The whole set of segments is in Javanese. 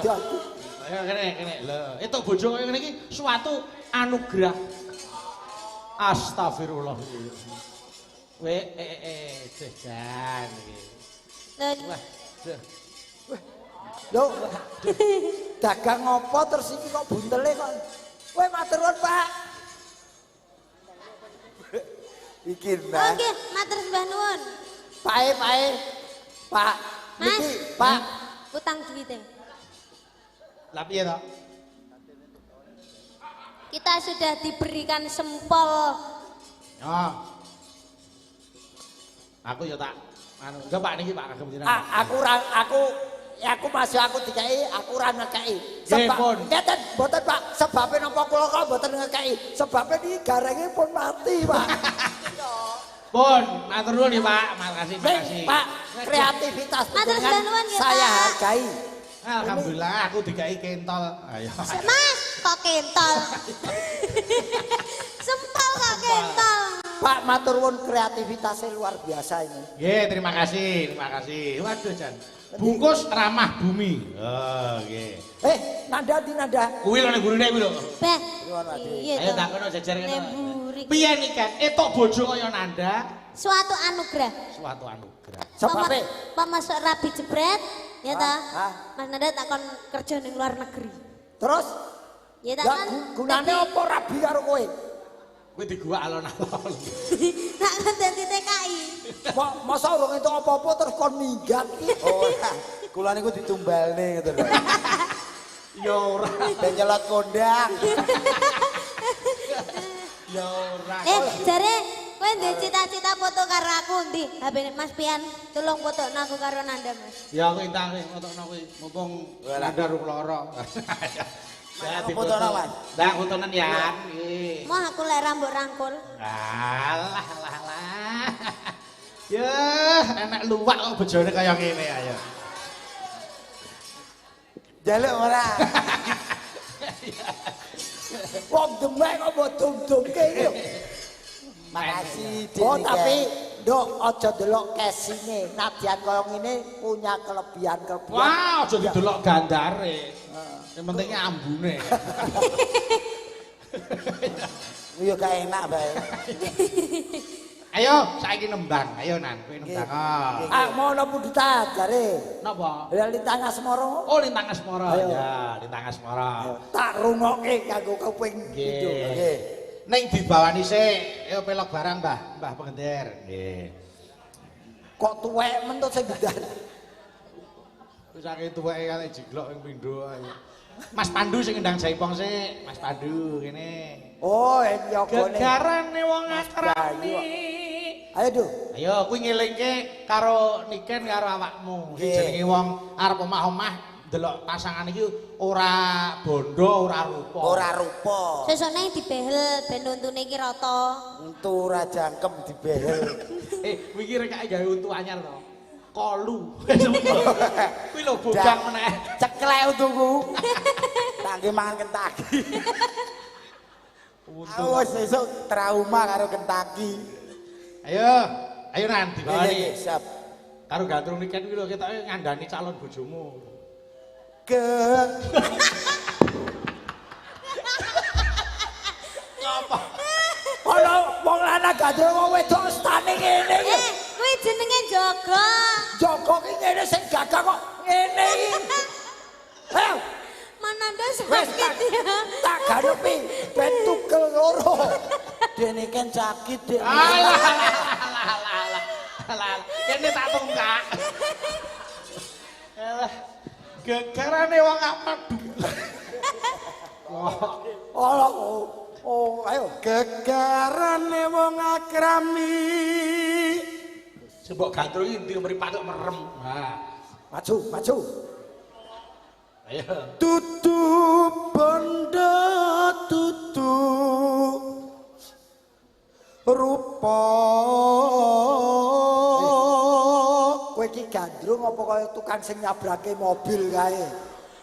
Kene. Lho, itu bojo kaya ngene iki suatu anugerah. Astagfirullah. Jajan iki. Wah, lho. Dagang ngopo terus iki kok buntele kok. Kowe matur nuwun, Pak. Iki, Mbak. Oke, matur sembah nuwun. Pak. Mas. Niki, Pak. Utang duwite. Lah piye to? Kita sudah diberikan sempol. Oh. Aku ya tak anu, enggak Pak niki Pak kagem jenengan. Aku masih aku dikai, aku ora ngekeki. Sebab ngeten mboten Pak, sebabe napa kula kok mboten ngekeki. Sebabe niki garenge pun mati, Pak. Pun, matur nuwun ya Pak, makasih. Pak, kreativitas nuwun ya, saya Pak. hargai. Alhamdulillah aku dikai kentol. Ayo. Mas, kok kentol. Sempol kok kentol. Pak, matur nuwun kreativitasnya luar biasa ini. Nggih, terima kasih. Waduh, Jan. Bungkus ramah bumi. Oh, nggih. Nanda di nanda. Kuwi lho ning gurine kuwi lho. Beh. Iya Ayo to. tak kono jejer kene. Neburi. Piye nih kan? Etok bojo kaya Nanda. Suatu anugerah. Sebabe Pemasuk rabi jebret, ya ta? Hah? Mas Nanda takon kerja ning luar negeri. terus Ya lah takon. gunane apa rabi karo kowe? Kuwi digua alon-alon. Tak kon dadi TKI. Masa urung entuk apa-apa terus kon minggat iki. Oh, kula niku ditumbalne ngoten lho. Ya ora. Ben nyelot kondang. Ya ora. Jare kowe ndek cita-cita foto karo aku ndi? HP Mas Pian, tolong fotokno aku karo Nanda, Mas. Ya aku intang fotokno kuwi mumpung Nanda rung lara. Ya fotono, Mas. Ndak fotonen ya. Nggih. Mau aku lek rambut rangkul. Alah. Ya, enak luwak kok bojone kaya ngene ayo. Jaluk ora. Wong demek kok mbok dum-dumke iki. Makasih Oh, Dik. tapi nduk aja delok casing-e. Nadyan kaya ngene punya kelebihan. Wah, aja didelok gandare. Yang pentingnya ambune. Yo gak enak bae. Ayo, saiki nembang. Ayo Nan, kowe nembang. Mau nopo kita jare? Napa? Ya lintang asmara. Oh, lintang asmara. Ayo. Ya, lintang asmara. Tak rungokke kanggo kuping itu. Nggih. Ning dibawani sik, ayo pelok barang, Mbah Pengenter. Nggih. Kok tuwek men to sing gedar. Wis akeh tuweke kali jiglok ing pindho ayo. Mas Pandu sing ngendang jaipong sik, Mas Pandu kene. Oh, nyogone. Gegarane wong akrami. Ayo, Duh. Ayo kuwi ngelingke karo Niken karo awakmu. Iki jenenge wong arep omah-omah delok pasangan iki ora bondo, ora rupa. Ora rupa. Sesone dibehel ben untune iki rata. Untu ora jangkem dibehel. Kuwi iki rekake gawe untu anyar to. Kolu. Kuwi lho bogang meneh. Ceklek untuku. Tangge mangan kentaki. Untu. Awas sesuk trauma karo kentaki. Ayo Nan dibawani. Siap. Karo gandrung Niken kuwi lho ketoke ngandani calon bojomu. Ngapa? Ono wong lanang gandrung wong wedok stane ngene iki. Kuwi jenenge jaga. Joko ki ngene sing gagah kok ngene iki. Heh, Mananda wis sakit ya. tak garepi ben tukel loro. Dene kan sakit, Dek. Alah. Kene tak tungkak. Alah. Gegarane wong apadu. Oh, ayo. Gegarane wong akrami. Sebab gandrung iki ndi mripat kok merem. Nah, Maju. ayo. Tutu bondo tutu rupa. Kowe iki gandrung apa kaya tukang sing nyabrake mobil kae?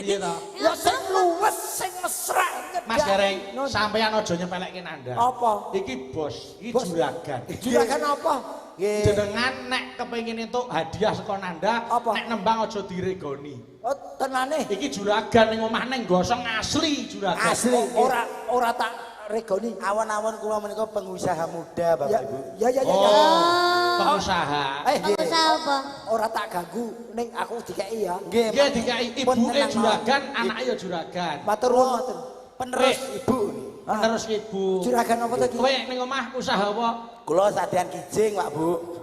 Iya toh. Ya sing luwes sing mesra. Mas Gareng, sampeyan aja nyepelekke Nanda. Apa? Iki bos, iki juragan. Juragan apa? Nggih. Jenengan nek kepengin entuk hadiah saka Nanda, Apa? nek nembang aja diregoni. Oh, tenane. Iki juragan ning omah ning gosong asli juragan. Asli. Ora tak regoni. Awan-awan kula menika pengusaha muda Bapak Ya Ibu. ya. Oh, pengusaha. Pengusaha apa? Ora tak ganggu ning aku dikeki ya. Nggih. Nggih dikai Pun ibuke tenang, juragan, Mas. anake ya juragan. Matur nuwun matur. Penerus Ibu. Terus ibu. Juragan apa to iki? Kowe ning omah usaha apa? Kula sadean kijing, Pak Bu.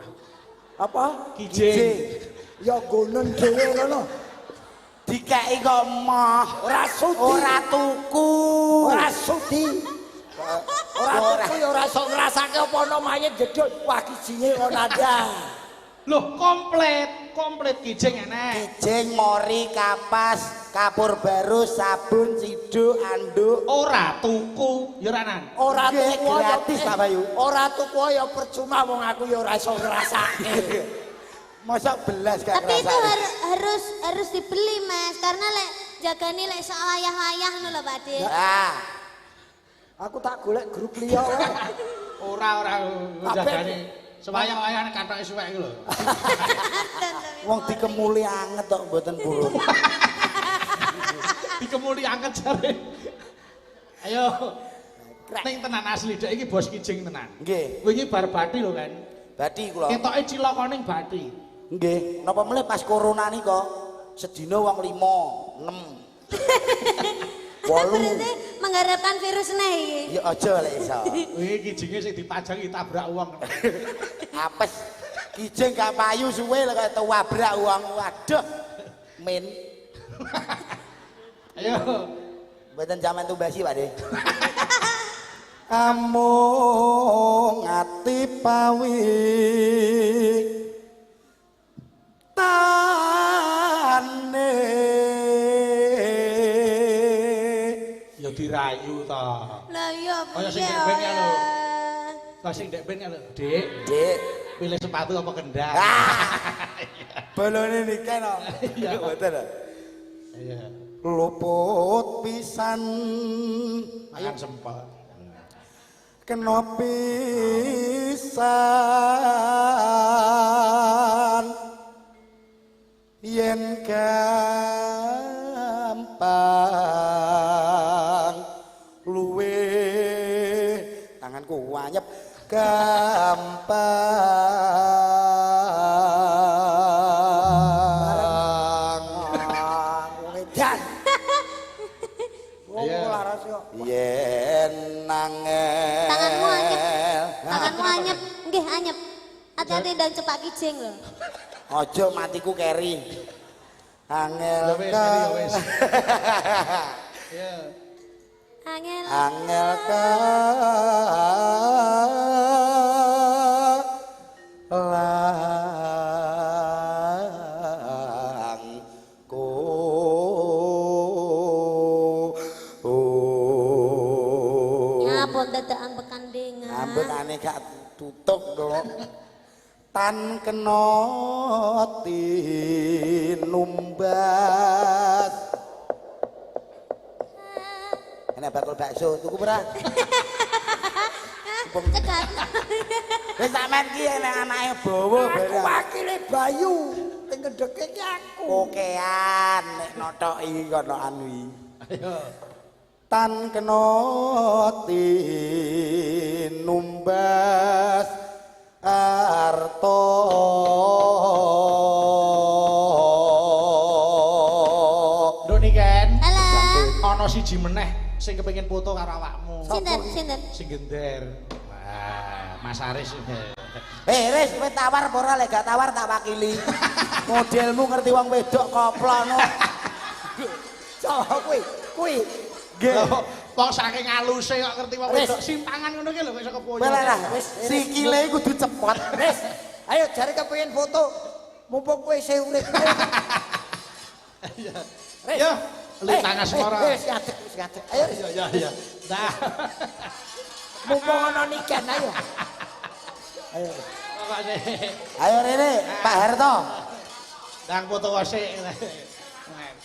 Apa? Kijing. Ya gonen dhewe ngono. Dikeki kok moh. Ora sudi. Ora tuku. Ora sudi. Ora tuku ya ora iso ngrasake apa ana mayit jedul. Wah kijinge ngono ada. Loh, komplit kijing enek. Kijing, mori, kapas, kapur baru, sabun, siduk, anduk. Ora tuku, ya ora nan. Ora Nggih, tuku ya gratis, Pak Bayu. Ora tuku ya percuma wong aku ya ora iso ngrasake. Masa belas gak Tapi itu ngrasake. harus dibeli Mas, karena lek jagani lek sak layah-layah ngono lho Pak De. Ah, Aku tak golek grup liya wae. Ora Kabeh. jagane. Sewayah-wayah katoke suwek iki lho. wong dikemuli anget kok mboten purun. Dikemuli angkat jare. Ayo. Ning tenan asli dek iki bos kijing tenan. Nggih, Wingi bar bathi lho kan. badi kula. Ketoke cilaka ning bathi. Nggih, napa meneh pas corona nika sedina wong 5, 6. Berarti mengharapkan virus nih iki. Ya aja lek iso. Wingi kijinge sing dipajangi tabrak wong. Apes. Kijing gak payu suwe lek kaya wabrak wong. Waduh. Min. Ayo. Mboten jaman tumbasi, Pak De. Amung ati pawi tane Ya dirayu to. Lah iya Kaya sing piye ndek ben ya lho. ya. Kaya sing ndek ben ya lho, Dik. Dik. Pilih sepatu apa kendang? Balone nikah no. Iya. Mboten. Iya. Luput pisan Makan sempet. kena pisan yen gampang luwe tanganku wanyep gampang Wong edan. Wong Iya. laras yo. yen nangel Tanganmu anyep. Tanganmu anyep. Nggih anyep. Hati-hati dan cepak kijing lho. aja matiku keri angel Ya wis, Keri, ya wis. Iya. Angel. angel langku Nyapun dadakan bekandengan. ambek aneh gak tutup dong tan kena tinumbat enak bakul bakso tuku ora Cegat. wis sampean ki enek anake bawa Aku barang wakile Bayu. Sing gedheke ki aku. kokean nek notoki kono anu iki Ayo. tan kena tinumbas arto Nduk Niken. Halo. Ana siji meneh sing kepengin foto karo awakmu. Sinten? Sing gender. Wah, Mas Aris. Riz, kowe tawar apa ora lek gak tawar tak wakili. Modelmu ngerti wong wedok koplono. Coba kuwi. Nggih. Loh, wong saking aluse kok ngerti wong Wis. wedok simpangan ngono ki lho kok iso kepoyo. Kowe lah, wis sikile kudu cepot. Wis. Ayo jare kepengin foto. Mumpung kowe isih urip. Yo, li tangan semara. Wis ngadeg. Ayo Ya. Nah, mumpung ana niken ayo. Ayo. pokoknya Ayo Rene, Pak Harto. ndang foto wasik.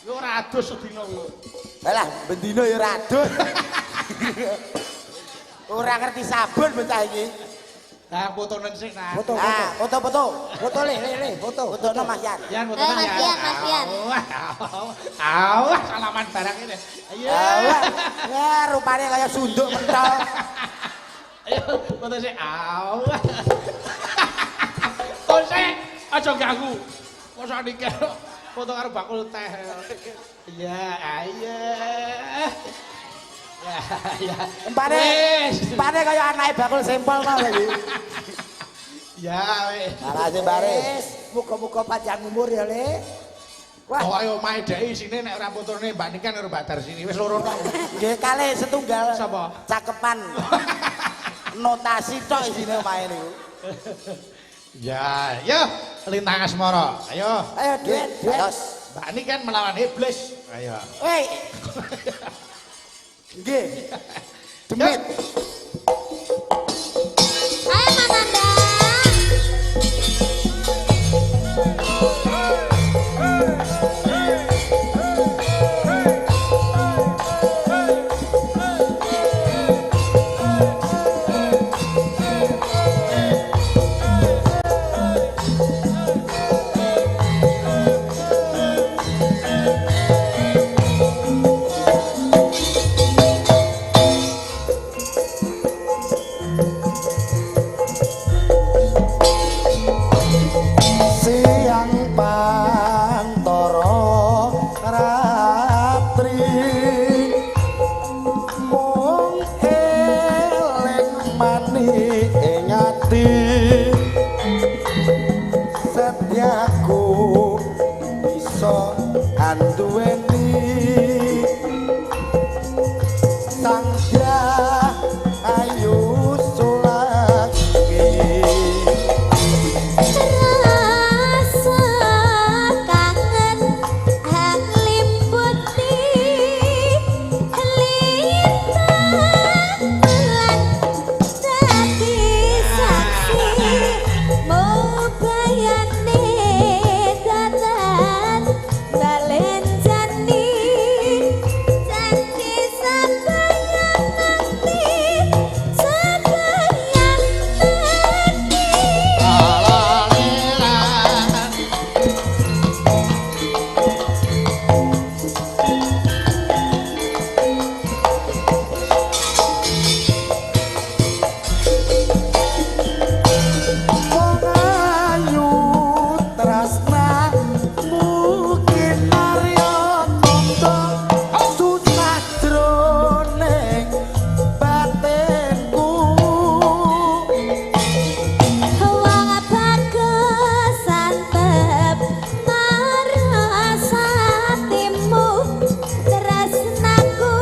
Yo ora adus sedina yo. Alah, bendino ya radus. Ora ngerti sabun bocah iki. Nah, fotonen sik nah. Foto, Ah, foto-foto. foto le, foto. Fotono Mas Yan. Yan Ayo fotonen Mas ya. Pian, Mas Pian. Awas salaman barang ini. Ayo. Ya, rupane kaya sunduk mentol. Ayo foto sik. Awas. Foto sik. Aja ganggu. Mosok niki foto karo bakul teh. Iya, ayo. Ya. Empane kaya anake bakul sempol mau lagi. Ya wis. Makasih Baris. Wis, muga-muga panjang umur ya, Le. Wah, Pokoke omahe dhek isine nek ora fotone Mbak Niken karo Mbak Darsini wis loro tok. Nggih kalih setunggal. Sapa? Cakepan. Notasi tok isine omahe niku. Ya, yo lintang asmara. Ayo. ayo duet. Mbak Niken melawan iblis. Ayo. Woi. Nggih. Demit. Ayo Mananda. Siang pantoro ratri mung eling mani ing ati setiaku bisa anduweni sang ayu sulaki Rasa kangen hang limputi lintang bulan dadi saksi mau bayane datan balen jani janji sabayang nanti sabayang nanti. Ayu tresna mungkin Mario nondo susah jroning batinku Wong bagus santep marasa timu tresnaku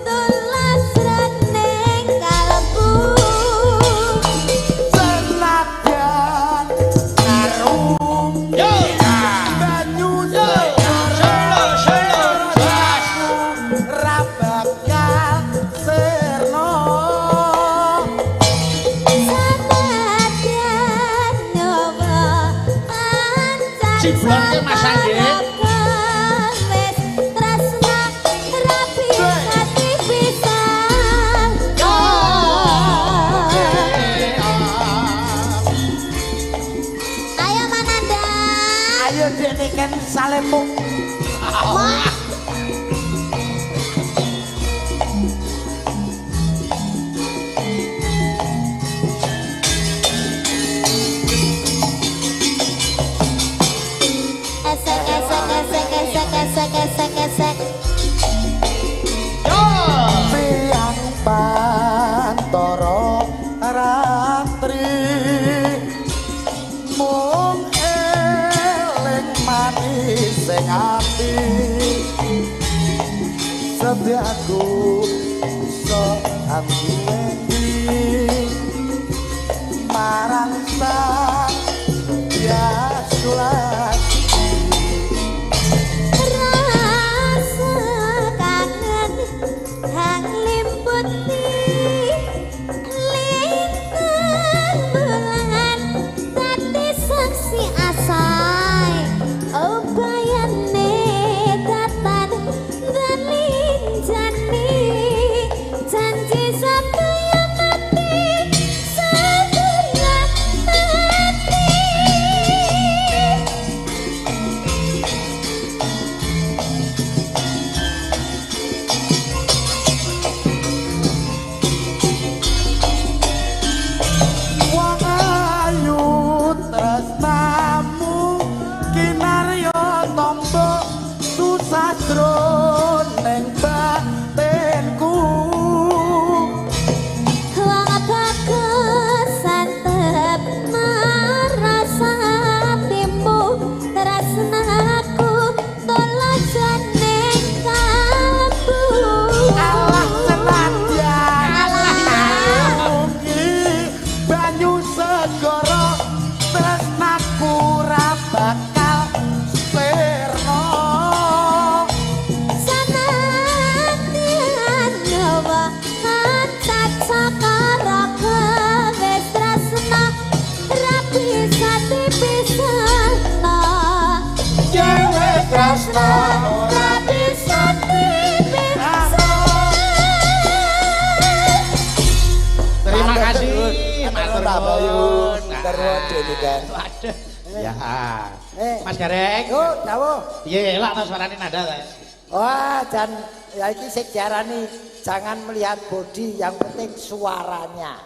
tulus jroning kalbu. senadyan karung Yo. banyu ra bakal sirna Sanadyan nyoba ancam Ciblon ke Mas Andi. wis tresna rapi hati pisan. Ayo Mananda. ayo dene kan salemu Wah. Esek esek esek esek esek esek esek. Yo. siang pantoro ratri mung eling manis sing ati setiaku iso ambueni marang sang sulaki Rasa kangen hang limputi lintang bulan dadi saksi asai oh bayane Terima kasih. Matur Tabayun. nuwun. Terus dene kan. Waduh. Ya. Mas Eh. Gareng. Yo, dawuh. Piye elak ta suarane nada ta? Wah, dan ya iki sing diarani jangan melihat bodi, yang penting suaranya.